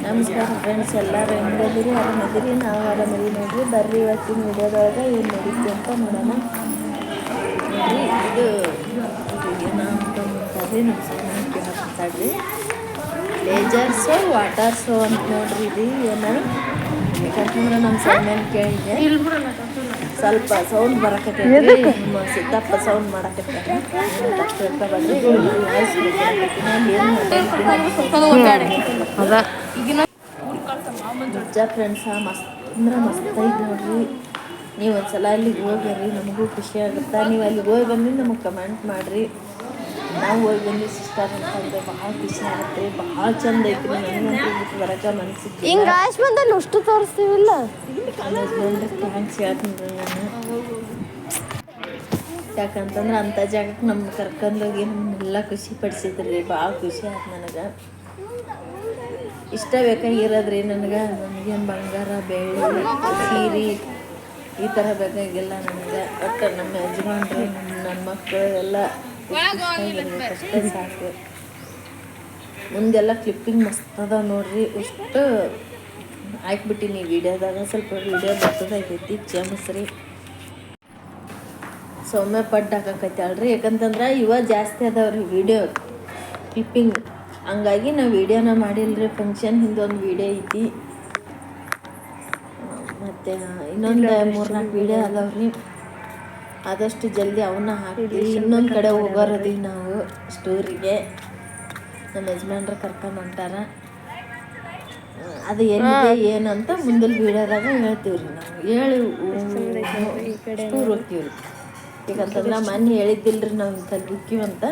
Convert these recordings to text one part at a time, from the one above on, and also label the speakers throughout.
Speaker 1: ನಮಸ್ಕಾರ ಫ್ರೆಂಡ್ಸ್, ಎಲ್ಲರೂ ಹೆಂಗದಿರಿ? ಆರಾಮದಿರಿ? ನಾವು ಆರಾಮದಿ ನೋಡ್ರಿ. ಬರ್ರಿ ಇವತ್ತಿನ ವಿಡಿಯೋದೊಳಗೆ ಏನು ನಡೀತಿ ಅಂತ ನೋಡೋಣ. ನೋಡ್ರಿ, ಇದು ಏನಂತ ಅಂತಾರ್ರಿ, ನಮ್ಮ ಸಣ್ಣ ಕೇಳಾಕತ್ತಾಳ್ರಿ. ಲೇಜರ್ ಶೋ, ವಾಟರ್ ಶೋ ಅಂತ ನೋಡ್ರಿ. ಇದು ಏನು ಯಾಕಂತಂದ್ರೆ ನಮ್ಮ ಸಣ್ಣನ ಕೇಳಿದೆ, ಸ್ವಲ್ಪ ಸೌಂಡ್ ಬರಕತ್ತೈತ್ರಿ. ನಮ್ಮ ಸಿದ್ದಪ್ಪ ಸೌಂಡ್ ಮಾಡಕತ್ತಾರ. ತಪ್ಪು ತಿಳ್ಕೊಬೇಡ್ರಿ. ನಿಜ ಫ್ರೆಂಡ್ಸ, ಮಸ್ತ್ ಅಂದ್ರೆ ಮಸ್ತ್ ಐತೆ ನೋಡ್ರಿ. ನೀವು ಒಂದ್ಸಲ ಅಲ್ಲಿಗೆ ಹೋಗ್ರಿ, ನಮಗೂ ಖುಷಿ ಆಗುತ್ತೆ. ನೀವು ಅಲ್ಲಿಗೆ ಹೋಗಿ ಬಂದು ನಮಗೆ ಕಮೆಂಟ್ ಮಾಡಿರಿ. ನಾವು ಹೋಗಿ ಬಂದು ಸಿಸ್ಟರ್ ಅಂತಂದ್ರೆ ಭಾಳ ಖುಷಿ ಆಗುತ್ತೆ. ಭಾಳ ಚಂದ ಐತ್ರಿ. ನನಗಂತೂ ಬಿಟ್ಟು ಬರೋಕೆ ಮನಸ್ಸಿತ್ತು.
Speaker 2: ಹಿಂಗೆ ಆಶ್ಮಂದಲ್ಲಿ ಅಷ್ಟು ತೋರಿಸ್ತೀವಿಲ್ಲ.
Speaker 1: ಥ್ಯಾಂಕ್ಸ್ ಹೇಳ್ತೀನಿ ನಾನು. ಯಾಕಂತಂದ್ರೆ ಅಂಥ ಜಾಗಕ್ಕೆ ನಮ್ಮ ಕರ್ಕೊಂಡೋಗಿ ನಮ್ಮನ್ನೆಲ್ಲ ಖುಷಿ ಪಡಿಸಿದ್ರಿ. ಭಾಳ ಖುಷಿ ಆಯ್ತು ನನಗೆ. ಇಷ್ಟ ಬೇಕಾಗಿರೋದ್ರಿ ನನಗೇನು ಬಂಗಾರ, ಬೆಳ್ಳಿ, ಸೀರೆ ಈ ಥರ ಬೇಕಾಗಿಲ್ಲ ನನಗೆ. ಒಟ್ಟು ನಮ್ಮ ಯಜಮಾನ್ರು, ನನ್ನ ಮಕ್ಕಳು ಎಲ್ಲ ಅಷ್ಟೇ ಸಾಕು. ಮುಂದೆಲ್ಲ ಕ್ಲಿಪ್ಪಿಂಗ್ ಮಸ್ತ್ ಅದಾವ ನೋಡ್ರಿ. ಇಷ್ಟು ಹಾಕ್ಬಿಟ್ಟಿನಿ ವಿಡಿಯೋದಾಗ. ಸ್ವಲ್ಪ ವಿಡಿಯೋ ಬರ್ತದೈತಿ, ಕ್ಷಮಿಸ್ರಿ. ಸೌಮ್ಯ ಪಡ್ಡು ಹಾಕಕೈತಾಳ್ರಿ. ಯಾಕಂತಂದ್ರೆ ಇವ ಜಾಸ್ತಿ ಅದಾವ್ರಿ ವಿಡಿಯೋ ಕ್ಲಿಪ್ಪಿಂಗ್. ಹಂಗಾಗಿ ನಾವು ವಿಡಿಯೋನ ಮಾಡಿಲ್ರಿ. ಫಂಕ್ಷನ್ ಹಿಂದೊಂದು ವಿಡಿಯೋ ಐತಿ, ಮತ್ತು ಇನ್ನೊಂದು 3-4 ವಿಡಿಯೋ ಅದಾವ್ರಿ. ಆದಷ್ಟು ಜಲ್ದಿ ಅವನ್ನ ಹಾಕ್ತೀವಿ. ಇನ್ನೊಂದು ಕಡೆ ಹೋಗೋರದೀವಿ ನಾವು ಸ್ಟೋರಿಗೆ. ನಮ್ಮ ಯಜಮಾನ್ರು ಕರ್ಕೊಂಡು ಹೊಂಟಾರ. ಅದು ಎಲ್ಲಿದೆ ಏನಂತ ಮುಂದಿನ ವಿಡಿಯೋದಾಗ ಹೇಳ್ತೀವಿ ರೀ. ನಾವು ಟೂರ್ ಹೋಗ್ತೀವಿ ರೀ. ಯಾಕಂತಂದ್ರೆ ಮೊನ್ನೆ ಹೇಳಿದ್ದಿಲ್ರಿ ನಾವು ಇಂಥಲ್ಲಿ ಹೋಗ್ತೀವಂತ.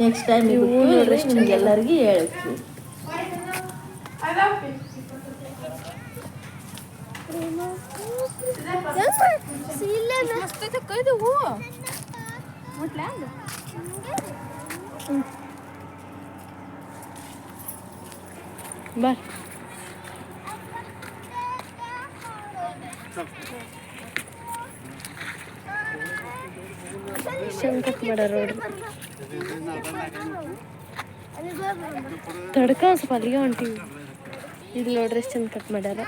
Speaker 1: ನೆಕ್ಸ್ಟ್ ಟೈಮ್ ಹೇಳ್ರಿ, ನಿಮ್ಗೆಲ್ಲರಿಗೂ ಹೇಳ್ತೀವಿ.
Speaker 2: ಬಾಯ್. ಶಂಕಟ್ ಮಾಡ್ಯಾರ ನೋಡ್ರಿ. ತಡ್ಕ ಸ್ವಲ್ಪ ಅಲ್ಲಿಗೆ ಹೊಂಟೀವಿ. ಇಲ್ಲಿ ನೋಡ್ರಿ ಎಷ್ಟು ಚಂದ ಕಟ್ ಮಾಡ್ಯಾರ.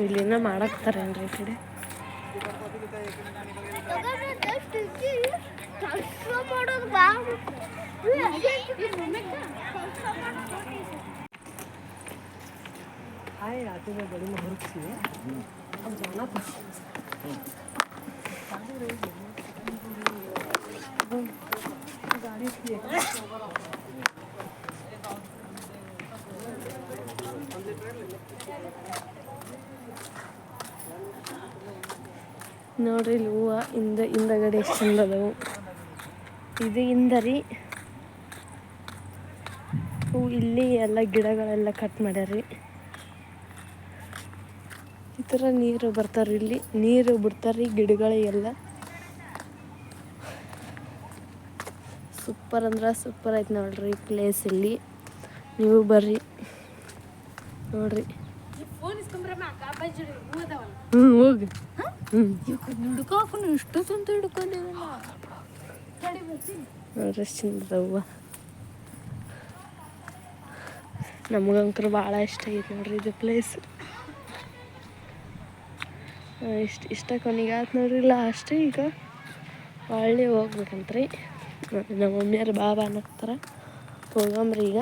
Speaker 2: ಇಲ್ಲಿನ ಮಾಡಾಕ್ತಾರೇನ್ರಿ ಈ ಕಡೆ? ನೋಡ್ರಿ ಇಲ್ಲಿ ಹೂವು ಹಿಂದಗಡೆ ಎಷ್ಟು ಚಂದ ಅದಾವು. ಇದು ಹಿಂದರಿ ಹೂ. ಇಲ್ಲಿ ಎಲ್ಲ ಗಿಡಗಳೆಲ್ಲ ಕಟ್ ಮಾಡ್ಯಾರಿ. ಈ ಥರ ನೀರು ಬರ್ತಾರ್ರಿ. ಇಲ್ಲಿ ನೀರು ಬಿಡ್ತಾರ್ರಿ ಗಿಡಗಳಿಗೆಲ್ಲ. ಸೂಪರ್ ಅಂದ್ರೆ ಸೂಪರ್ ಐತೆ ನೋಡ್ರಿ ಈ ಪ್ಲೇಸ್. ಇಲ್ಲಿ ನೀವು ಬರ್ರಿ ನೋಡ್ರಿ. ಹೋಗಿ ನೋಡ್ರಿ ಎಷ್ಟು ಚಂದ ಹೂವು. ನಮಗಂಕರು ಭಾಳ ಇಷ್ಟ ಐತೆ ನೋಡ್ರಿ ಇದು ಪ್ಲೇಸ್. ಇಷ್ಟ ಕೊನೆಗೆ ಆಯ್ತು ನೋಡ್ರಿ. ಲಾಸ್ಟ್ ಈಗ ಒಳ್ಳೆ ಹೋಗ್ಬೇಕಂತ್ರಿ. ನಮ್ಮ ಮಮ್ಮಿಯರು ಬಾಬಾ ಅನ್ನಕ್ತಾರ. ಹೋಗಂಬ್ರಿ ಈಗ.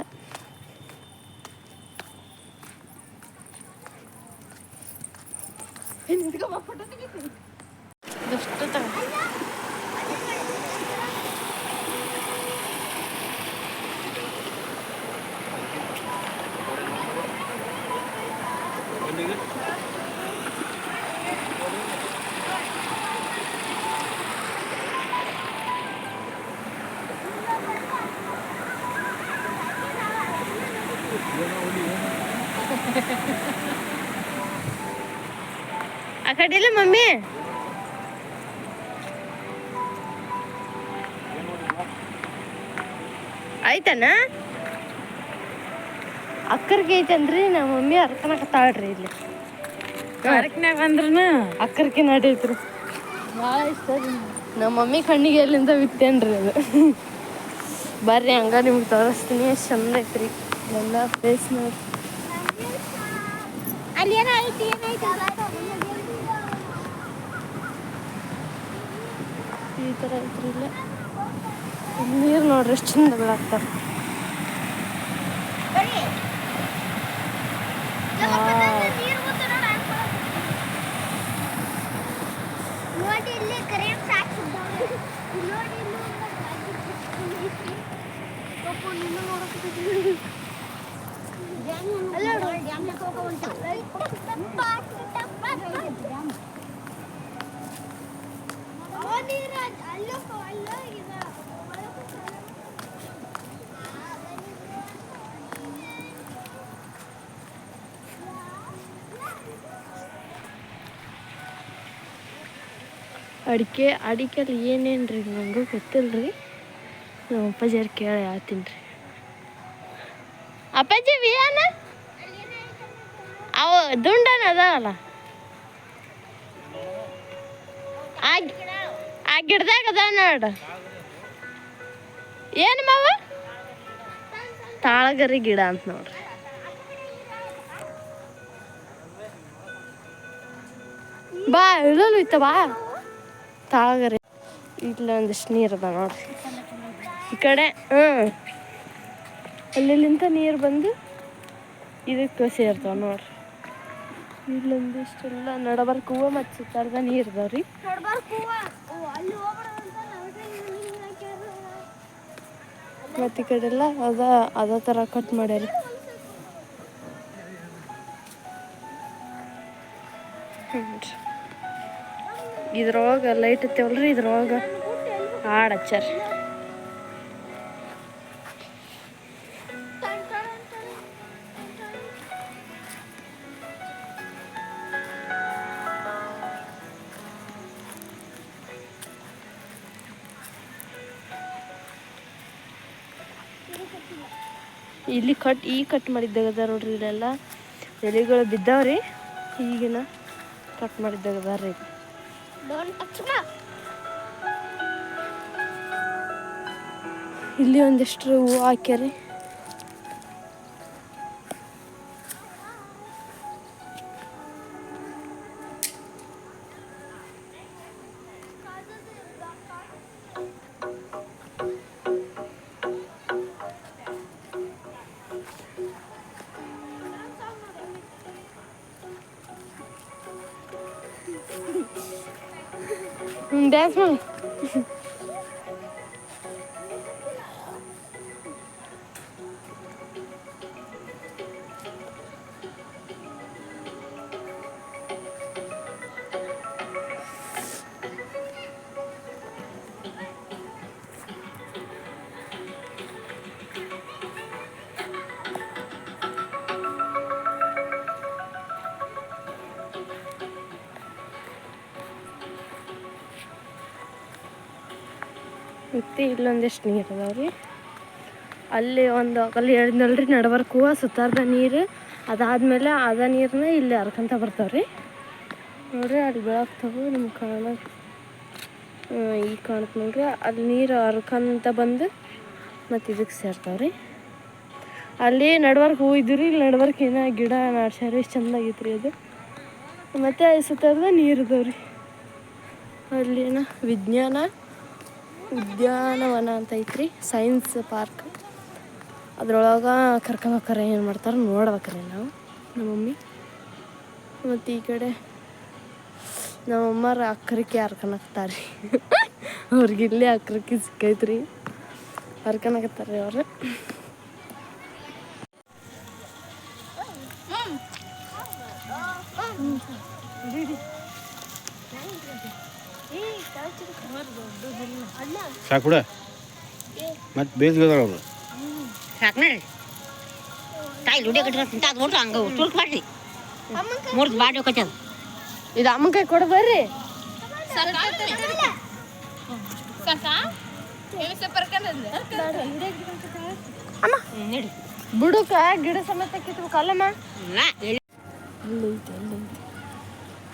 Speaker 2: ಕಡಿಲ್ಲ ಮಮ್ಮಿ. ಆಯ್ತಾನ ಅಕ್ಕರ್ಗೆ ಐತನ್ರಿ ನಮ್ಮ ಮಮ್ಮಿ ಹರ್ಕನಕತ್ತಾಳ್ರಿ ಇಲ್ಲಿ
Speaker 1: ಪಾರ್ಕ್ನಾಗ ಬಂದ್ರೂ
Speaker 2: ಅಕ್ಕರ್ಗೆ ನಡೀತ್ರು.
Speaker 1: ಭಾಳ ಇಷ್ಟ ರೀ.
Speaker 2: ನಮ್ಮ ಮಮ್ಮಿ ಕಣ್ಣಿಗೆ ಎಲ್ಲಿಂದ ಬಿತ್ತೇನ್ರಿ ಅದು. ಬರ್ರಿ ಹಂಗ ನಿಮ್ಗೆ ತೋರಿಸ್ತೀನಿ, ಎಷ್ಟು ಚಂದ ಐತ್ರಿ ಎಲ್ಲ ಪ್ಲೇಸ್ ನೋಡಿ.
Speaker 1: ಅಲ್ಲಿ ಏನಾಯ್ತು
Speaker 2: ಈ ಥರ ಐತ್ರಿ ಇಲ್ಲ ನೀರು ನೋಡ್ರಿ ಎಷ್ಟು ಚಂದ ಬೀಳಾಕ್ತಾರ. ಅಡಿಕೆಲ್ಲಿ ಏನೇನು ರೀ ನನಗೂ ಗೊತ್ತಿಲ್ಲ ರೀ. ನಮ್ಮ ಅಪ್ಪಾಜಿಯವ್ರು ಕೇಳಿ ಹೇಳ್ತೀನಿ ರೀ. ಅಪ್ಪಾಜಿ ವಿಯಾನ ಅವು ದುಂಡನ ಅದಾವಲ್ಲ ಆ ಗಿಡದಾಗ ಅದ ನೋಡು. ಏನು ಮಾವ ತಾಳಗರಿ ಗಿಡ ಅಂತ ನೋಡ್ರಿ. ಬಾ ಇಲ್ಲೂ ಇತ್ತ ಬಾ ತಾಳಗರಿ. ಇಲ್ಲೊಂದಿಷ್ಟು ನೀರು ಅದ ನೋಡ್ರಿ ಈ ಕಡೆ. ಅಲ್ಲಿಂದ ನೀರು ಬಂದು ಇದಕ್ಕೆ ಸೇರ್ತಾವ ನೋಡ್ರಿ. ಇಲ್ಲೊಂದಿಷ್ಟೆಲ್ಲ ನಡಬರ್ಕ ಹೂವು ಮತ್ತು ಸುತ್ತಾರ್ದ ನೀರು ಇದಾವ್ರಿ. ಮತ್ತು ಈ ಕಡೆ ಎಲ್ಲ ಅದ ಥರ ಕಟ್ ಮಾಡ್ಯಾರಿ. ಇದ್ರೊಳಗೆ ಲೈಟ್ ಇತ್ತೇವಲ್ರಿ, ಇದ್ರೊಳಗೆ ಹಾಡು ಹಚ್ಚಾರ. ಇಲ್ಲಿ ಕಟ್ ಮಾಡಿದ್ದಾಗದ ನೋಡ್ರಿ. ಇಲ್ಲೆಲ್ಲ ಎಲೆಗಳು ಬಿದ್ದಾವ್ರಿ, ಈಗಿನ ಕಟ್ ಮಾಡಿದ್ದಾಗದಾರ್ರಿ. ಇಲ್ಲಿ ಒಂದಿಷ್ಟು ಹೂವು ಹಾಕ್ಯಾರಿ. ಡ್ಯಾನ್ಸ್ ಮಾಡಿ ಮತ್ತು ಇಲ್ಲೊಂದಿಷ್ಟು ನೀರು ಅದಾವ್ರಿ. ಅಲ್ಲಿ ಹೇಳಿದ್ನಲ್ರಿ ನಡ್ಬರ್ಕ ಹೂವು ಸುತ್ತಾರ್ದ ನೀರು. ಅದಾದ್ಮೇಲೆ ಅದ ನೀರನ್ನ ಇಲ್ಲಿ ಹರ್ಕೊಂತ ಬರ್ತಾವ್ರಿ ನೋಡ್ರಿ. ಅಲ್ಲಿ ಬೆಳಗ್ತಾವೆ ನಿಮ್ಗೆ ಕಾಣಕ್ಕೆ ಈಗ ಕಾಣುತ್ತೆ ನೋಡ್ರಿ. ಅಲ್ಲಿ ನೀರು ಹರ್ಕೊಂತ ಬಂದು ಮತ್ತು ಇದಕ್ಕೆ ಸೇರ್ತಾವ್ರಿ. ಅಲ್ಲಿ ನಡ್ಬರ್ಕ ಹೂವು ಇದ್ರಿ, ಇಲ್ಲಿ ನಡ್ಬರ್ಕ ಏನೋ ಗಿಡ ನಾಡ್ಸ್ಯಾರ. ಎಷ್ಟು ಚೆಂದಾಗೈತೆ ರೀ ಅದು. ಮತ್ತು ಅಲ್ಲಿ ಸುತ್ತಾರ್ದ ನೀರು ಇದಾವ್ರಿ. ಅಲ್ಲೇನೋ ವಿಜ್ಞಾನ ಉದ್ಯಾನವನ ಅಂತ ಐತ್ರಿ, ಸೈನ್ಸ್ ಪಾರ್ಕ್. ಅದ್ರೊಳಗೆ ಕರ್ಕೊಂಬಕ್ಕಾರ ಏನು ಮಾಡ್ತಾರೆ ನೋಡ್ಬೇಕ್ರಿ ನಾವು, ನಮ್ಮ ಮಮ್ಮಿ. ಮತ್ತು ಈ ಕಡೆ ನಮ್ಮಮ್ಮರ ಅಕ್ಕರಿಕೆ ಹರ್ಕೊಳಕತ್ತಾರೆ. ಅವ್ರಿಗಿಲ್ಲೇ ಅಕ್ಕರಿಕೆ ಸಿಕ್ಕೈತ್ರಿ, ಹರ್ಕೊಳಕತ್ತಾರೆ ಅವ್ರು.
Speaker 3: ಸಾಕುಡ ಮತ್ತೆ ಬೇಸ್ಗದಾರ ಅವರು
Speaker 4: ಸಾಕು ನೋಡ್ರಿ. ತಾಯಿ ಲುಡಿ ಕಟ್ಟಿರೋ ತಿಂತ ಅದು ಬಿಟ್ಟು ಹಂಗೆ ತುಳ್ಕು ಮಾಡ್ರಿ ಮುರಿದು ಬಾಡಿ ಹೋಗ್ತದ.
Speaker 2: ಇದು ಅಮ್ಮನ ಕೈ ಕೊಡು ಬರ್ರಿ. ಅಮ್ಮ ಬುಡುಕ ಗಿಡ ಸಮೇತ ಕಿತ್ಬೇಕಲ್ಲಮ್ಮ.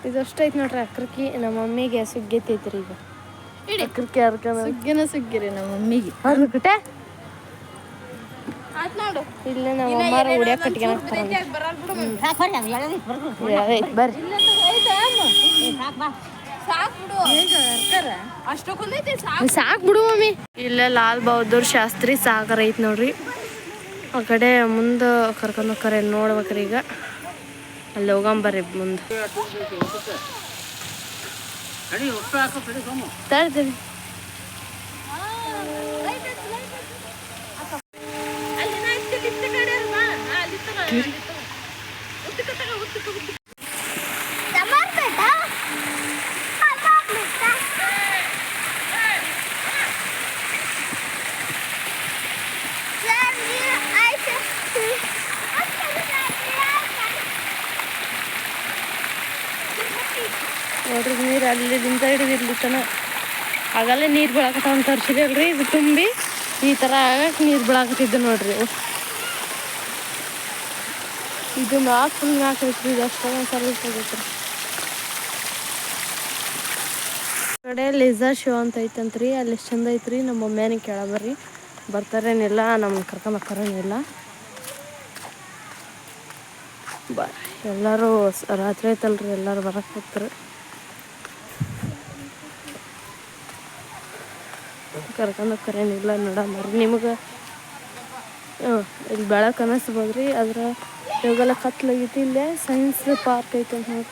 Speaker 2: ಇದಷ್ಟು ಐತಿ ನೋಡ್ರಿ ಅಕ್ರಕಿ. ನಮ್ಮ ಮಮ್ಮಿಗೆ ಸುಗ್ಗೆತೈತ್ರಿ ಈಗ. ಅಕ್ರಕಿ ಸುಗ್ಗಿನ ಸುಗ್ಗಿರಿ ನಮ್ಮ ಮಮ್ಮಿಗೆ. ಹೌದು ಇಲ್ಲೇ ನಮ್ಮ ಅಮ್ಮಾರ ಉಡಿಯಾಕ ಕಟ್ಕೊಂಡ್ ಬರ್ರಿ. ಸಾಕ್ ಬಿಡು ಮಮ್ಮಿ. ಇಲ್ಲೇ ಲಾಲ್ ಬಹದ್ದೂರ್ ಶಾಸ್ತ್ರಿ ಸಾಗರ ಐತಿ ನೋಡ್ರಿ. ಆ ಕಡೆ ಮುಂದೆ ಕರ್ಕೊಂಡು ಹೋಗ್ತಾರೆ ನೋಡ್ಬೇಕ್ರಿ. ಈಗ ಅಲ್ಲಿ ಹೋಗಂಬರ್ರಿ ಮುಂದೆ. ತರ್ತೀನಿ ನೋಡ್ರಿ ನೀರು ಅಲ್ಲಿಂದ ಹಿಡಿದಿರ್ಲಿ ತನ ಆಗಲ್ಲೇ ನೀರು ಬೀಳಾಕತ್ತಾವ ಅಂತ ತರ್ಸಿರಲ್ರಿ. ಇದು ತುಂಬಿ ಈ ಥರ ಆಗಕ್ಕೆ ನೀರು ಬೀಳಾಕತ್ತಿದ್ದು ನೋಡ್ರಿ. ಇದು ಮ್ಯಾಕ್ ಫುಲ್ ಮ್ಯಾಕ್ ಐತ್ರಿ. ಇದು ಅಷ್ಟೊಂದು ಸರ್ವಿಸ್ ಆಗೈತ್ರಿ. ಕಡೆ ಲೇಸರ್ ಶೋ ಅಂತ ಐತಂತ್ರಿ. ಅಲ್ಲಿ ಎಷ್ಟು ಚಂದ ಐತ್ರಿ. ನಮ್ಮ ಮಮ್ಮಿಯನೇ ಕೇಳಬರ್ರಿ ಬರ್ತಾರೇನಿಲ್ಲ, ನಮ್ಮನ್ನ ಕರ್ಕೊಂಡು ಹೋಗ್ತಾರೇನಿಲ್ಲ. ಎಲ್ಲರೂ ರಾತ್ರಿ ಐತಲ್ರಿ, ಎಲ್ಲರೂ ಬರಕ್ಕೆ ಹೋಗ್ತಾರೆ. ಕರ್ಕೊಂಡು ಹೋಗ್ತಾರೇನಿಲ್ಲ ನೋಡಂಬರ್ರಿ. ನಿಮಗೆ ಇಲ್ಲಿ ಬೆಳಕು ಅನ್ನಿಸ್ಬೋದ್ರಿ. ಅದ್ರ ಇವಾಗೆಲ್ಲ ಕತ್ಲಾಗೈತಿ. ಇಲ್ಲೇ ಸೈನ್ಸ್ ಪಾರ್ಕ್ ಐತೆ ಅಂತ ನೋಡಿ.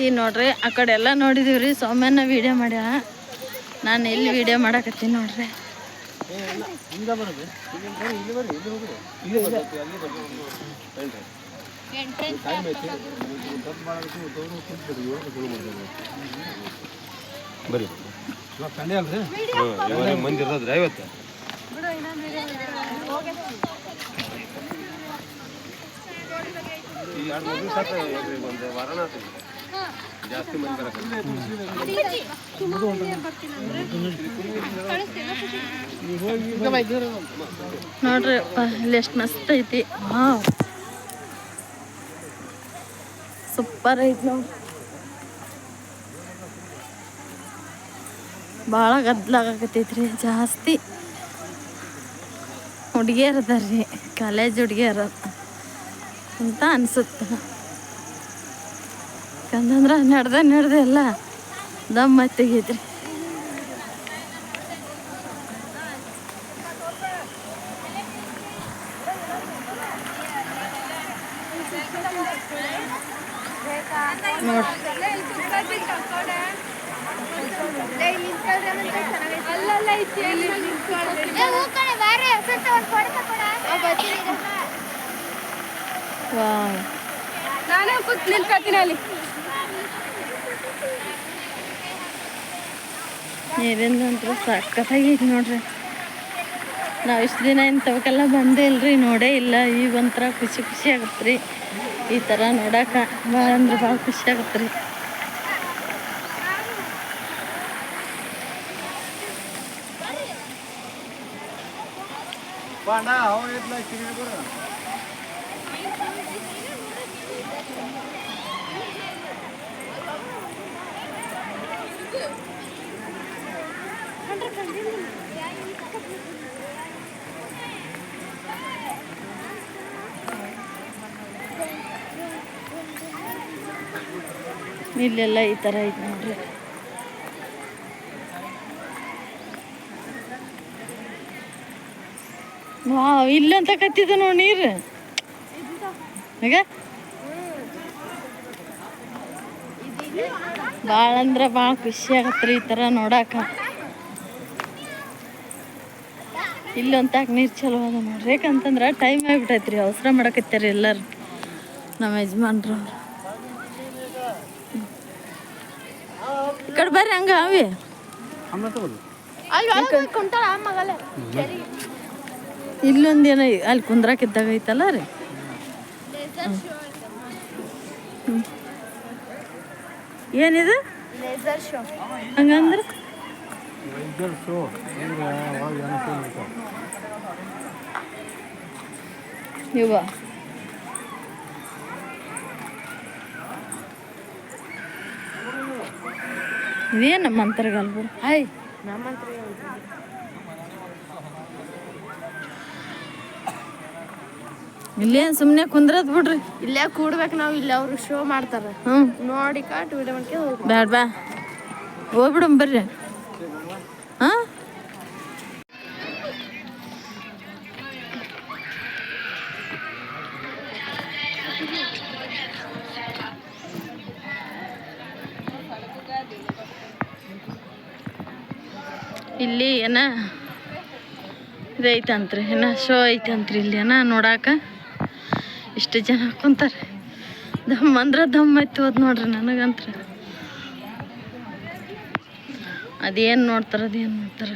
Speaker 2: ಈ ನೋಡ್ರಿ ಆ ಕಡೆ ಎಲ್ಲ ನೋಡಿದೀವ್ರಿ. ಸೌಮ್ಯನ ವಿಡಿಯೋ ಮಾಡ್ಯಾಳ. ನಾನು ಎಲ್ಲಿ ವಿಡಿಯೋ ಮಾಡಕತ್ತೀನಿ ನೋಡ್ರಿ.
Speaker 3: ಮಂದಿ ಇರ್ತದ್ರಿ 50 ವಾರಾಣಸಿ ಜಾಸ್ತಿ ಮಂದಿ
Speaker 2: ನೋಡ್ರಿ ಇಲ್ಲಿ ಎಷ್ಟು ಮಸ್ತ್ ಐತಿ. ಸೂಪರ್ ಐತಿ ನೋಡ್ರಿ. ಭಾಳ ಗದ್ಲಾಗತ್ತೈತ್ರಿ. ಜಾಸ್ತಿ ಹುಡುಗಿಯರ್ ಅದಾರ್ರಿ, ಕಾಲೇಜ್ ಹುಡುಗಿಯರ ಅಂತ ಅನ್ಸುತ್ತೆ. ಯಾಕಂದ್ರೆ ನಡೆದ ಎಲ್ಲ ದಮ್ ತೆಗೈತ್ರಿ.
Speaker 1: ನಾನೇ ಕೂತ್ ನಿಲ್ಕತ್ತೀನಿ ಅಲ್ಲಿ. ನೀರಿಂದ ಅಂತೂ ಸಖತ್ತಾಗೈತಿ ನೋಡ್ರಿ. ನಾವು ಇಷ್ಟು ದಿನ ಇಂಥವಕ್ಕೆಲ್ಲ ಬಂದೇ ಇಲ್ರಿ, ನೋಡೇ ಇಲ್ಲ. ಈಗ ಒಂಥರ ಖುಷಿ ಖುಷಿ ಆಗತ್ತೆ ರೀ ಈ ಥರ ನೋಡಕ್ಕೆ. ಭಾಳ ಅಂದ್ರೆ ಭಾಳ ಖುಷಿ ಆಗತ್ತೆ ರೀ. ಇಲ್ಲೆಲ್ಲ ಈ ಥರ ಐತೆ ನೋಡ್ರಿ. ವಾವ್, ಇಲ್ಲಂತ ಕತ್ತಿದ ನೋಡಿ ನೀರು. ಈಗ ಭಾಳ ಅಂದ್ರೆ ಭಾಳ ಖುಷಿ ಆಗತ್ತೆ ರೀ ಈ ಥರ ನೋಡಾಕ. ಇಲ್ಲೊಂತಾಗ ನೀರು ಚಲೋ ಅದ ನೋಡ್ರಿ. ಯಾಕಂತಂದ್ರೆ ಟೈಮ್ ಆಗಿಬಿಟ್ಟೈತೆ ರೀ, ಅವಸರ ಮಾಡಕತ್ತಾರೆ ಎಲ್ಲರೂ ನಮ್ಮ ಯಜಮಾನ್ರು. ಈ ಕಡೆ ಬರ್ರಿ ಹಂಗ ಅವಿ ಇಲ್ಲೊಂದೇನ ಅಲ್ಲಿ ಕುಂದ್ರಾಕಿದ್ದಾಗ ಐತಲ್ಲ ರೀ. ಏನಿದು ಹಂಗಂದ್ರೆ ಇವ ಇದೇನು ನಮ್ಮ ಅಂತರಗಲ್ ಬಿಡು. ಹಾಯ್ ಇಲ್ಲೇನು ಸುಮ್ಮನೆ ಕುಂದ್ರದ್ ಬಿಡ್ರಿ.
Speaker 2: ಇಲ್ಲೇ ಕೂಡ್ಬೇಕು ನಾವು. ಇಲ್ಲಿ ಅವರು ಶೋ ಮಾಡ್ತಾರೆ, ನೋಡಿ ಕಾಟ್ ವಿಡಿಯೋ ಮಾಡ್ಕೊಂಡು
Speaker 1: ಬ್ಯಾಡ ಬಾ ಹೋಗ್ಬಿಡಮ್ ಬರ್ರಿ. ಹಾಂ ಇಲ್ಲಿ ಏನ ಇದೈತಂತ್ರಿ, ಏನ ಶೋ ಐತಂತ್ರಿ ಇಲ್ಲಿ ಏನ ನೋಡಾಕ. ಇಷ್ಟು ಜನ ಕುಂತಾರೆ. ದಮ್ ಅಂದ್ರೆ ದಮ್ ಐತಿ ಹೋದ್ ನೋಡ್ರಿ ನನಗಂತ್ರ. ಅದೇನು ನೋಡ್ತಾರ ಅದೇನು ನೋಡ್ತಾರ.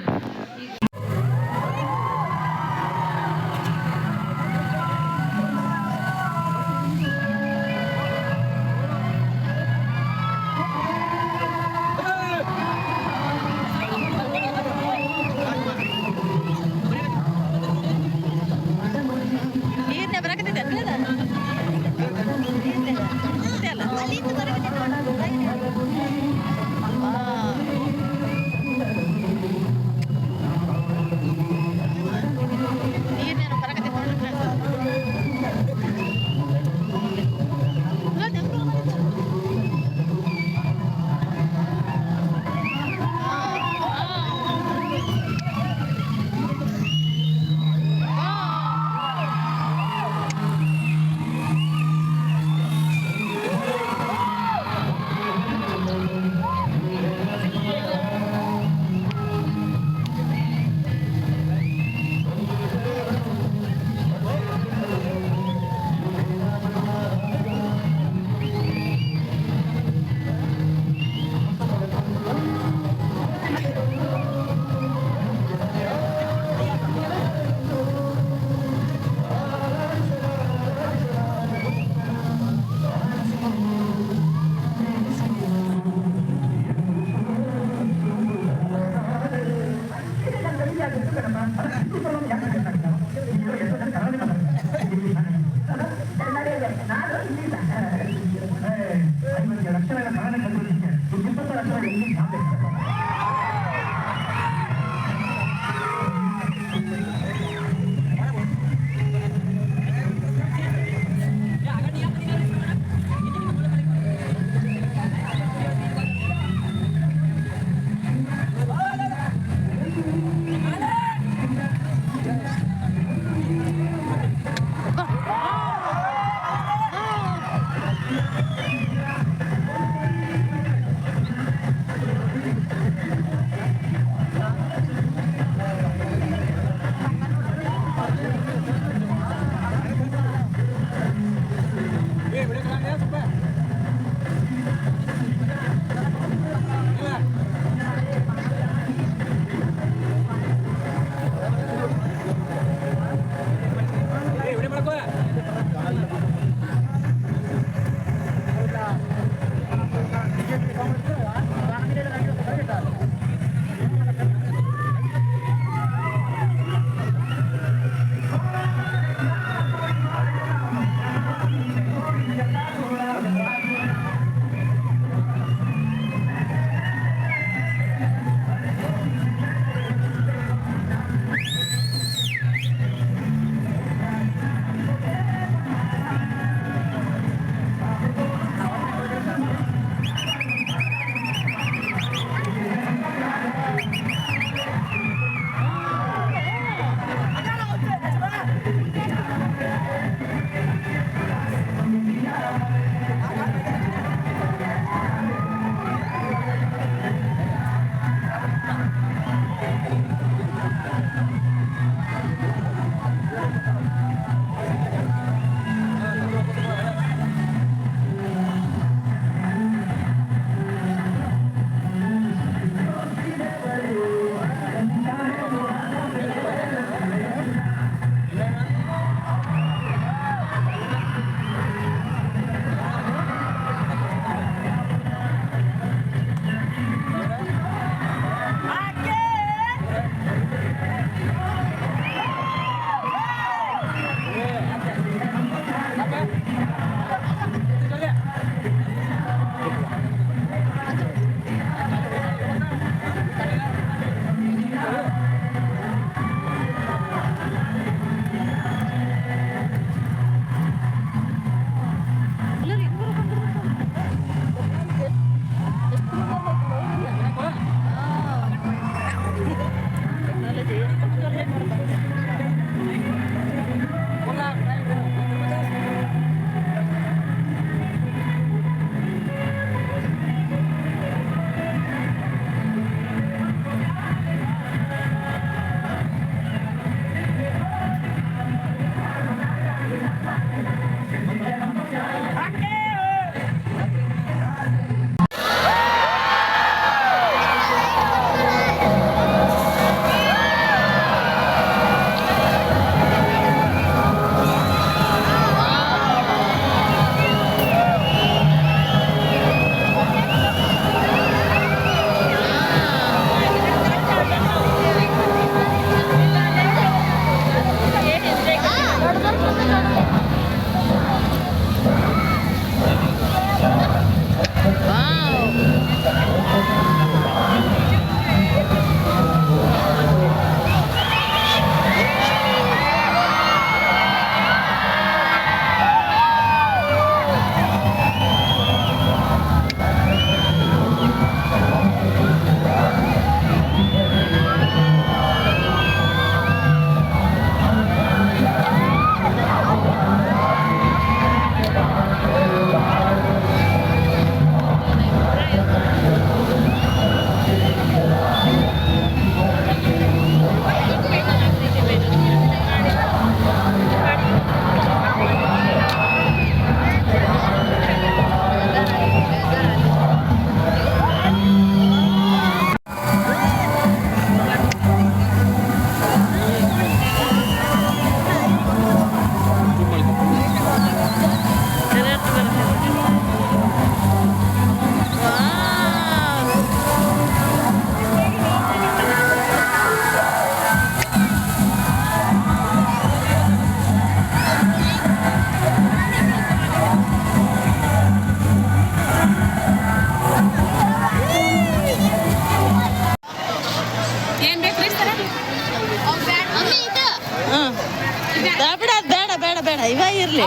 Speaker 1: ಬಿಡ ಬೇಡ ಬೇಡ ಬೇಡ ಇವ ಇರ್ಲಿ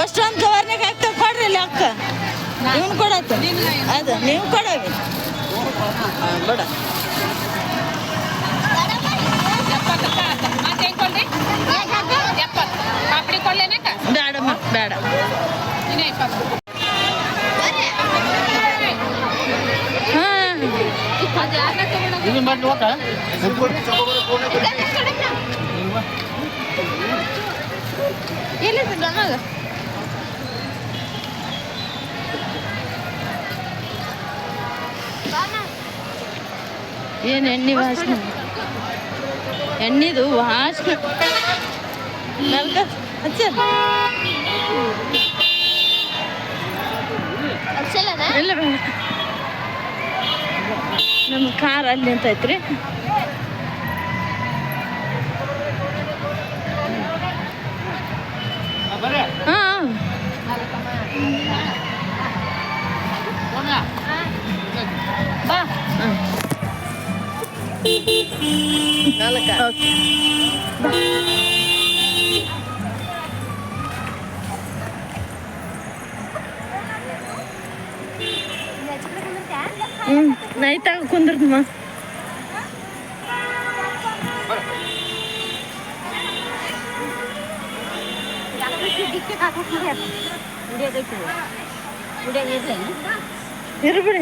Speaker 1: ಅಷ್ಟೊಂದು ಕವರ್ನಾಗ ಹಾಕ್ತಾವ ಕೊಡ್ರಿ ಇಲ್ಲಿ ಅಕ್ಕ ಇವನು ಕೊಡತ್ತ ಅದು ನೀವು ಕೊಡವಿ ಬೇಡ ಬೇಡಮ್ಮ ಬೇಡ ಹಾಂ ಎಲ್ಲಿ ಗಮಗ ಏನು ಎಣ್ಣೆ ವಾಸನೆ ಎಣ್ಣೆದು ವಾಸನೆ ನಲ್ಕ ಹಚ್ಚ ಇಲ್ಲ ಬೇಡ ನಮ್ಮ ಕಾರ್ ಅಲ್ಲಿ ಅಂತ ಐತ್ರಿ ಹಾಂ ಬಾ ಓಕೆ ನೈತಾಗ ಕುಂದ್ರದಮ್ಮ ಇರ್ಬಿಡಿ